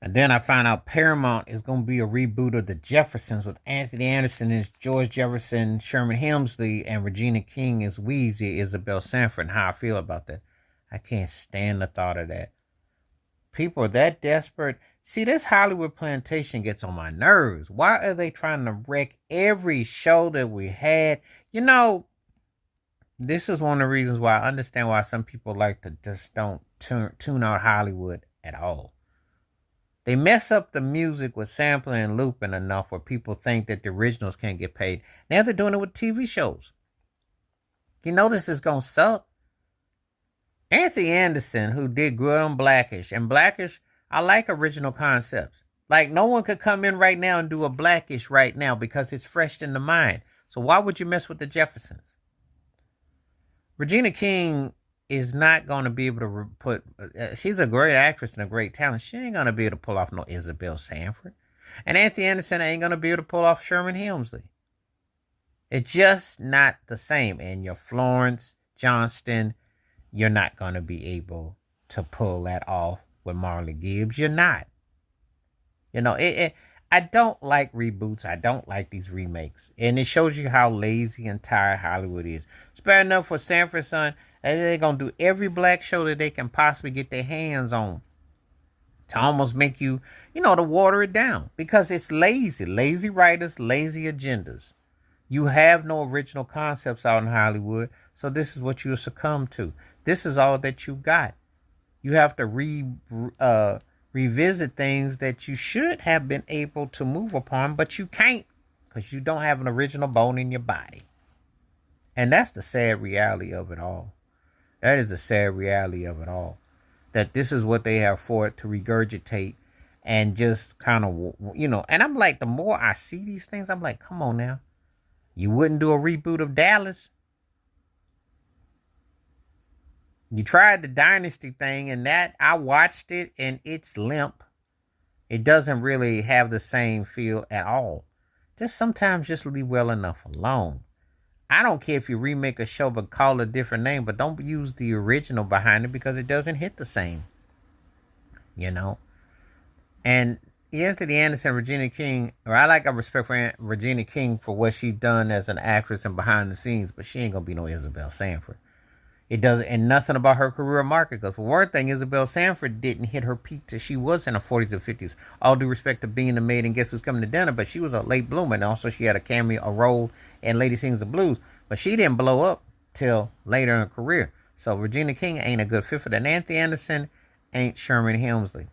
And then I found out Paramount is going to be a reboot of the Jeffersons with Anthony Anderson as George Jefferson, Sherman Hemsley, and Regina King as Wheezy, Isabel Sanford. And how I feel about that. I can't stand the thought of that. People are that desperate. See, this Hollywood plantation gets on my nerves. Why are they trying to wreck every show that we had? You know, this is one of the reasons why I understand why some people like to just don't tune out Hollywood at all. They mess up the music with sampling and looping enough where people think that the originals can't get paid. Now they're doing it with TV shows. You know this is going to suck. Anthony Anderson, who did good on Blackish, and Blackish, I like original concepts. Like, no one could come in right now and do a Blackish right now because it's fresh in the mind. So why would you mess with the Jeffersons? Regina King is not going to be able to put... she's a great actress and a great talent. She ain't going to be able to pull off no Isabel Sanford. And Anthony Anderson ain't going to be able to pull off Sherman Hemsley. It's just not the same. And your Florence Johnston, you're not going to be able to pull that off with Marley Gibbs. You're not. You know, I don't like reboots. I don't like these remakes. And it shows you how lazy and tired Hollywood is. It's bad enough for Sanford Son. And they're going to do every black show that they can possibly get their hands on to almost make you, to water it down. Because it's lazy. Lazy writers, lazy agendas. You have no original concepts out in Hollywood. So this is what you'll succumb to. This is all that you got. You have to revisit things that you should have been able to move upon, but you can't because you don't have an original bone in your body. And that's the sad reality of it all. That is the sad reality of it all. That this is what they have for it to regurgitate and just kind of, and I'm like, the more I see these things, I'm like, come on now. You wouldn't do a reboot of Dallas. You tried the Dynasty thing, and that I watched it, and it's limp. It doesn't really have the same feel at all. Just sometimes just leave well enough alone. I don't care if you remake a show but call it a different name, but don't use the original behind it because it doesn't hit the same. And Anthony Anderson, Regina King, I respect for Regina King for what she's done as an actress and behind the scenes, but she ain't gonna be no Isabel Sanford. It doesn't, and nothing about her career market. Because for one thing, Isabel Sanford didn't hit her peak till she was in her 40s or 50s. All due respect to Being the Maid and Guess Who's Coming to Dinner, but she was a late bloomer. And also she had a role in Lady Sings the Blues. But she didn't blow up till later in her career. So Regina King ain't a good fit for that. And Anthony Anderson ain't Sherman Hemsley.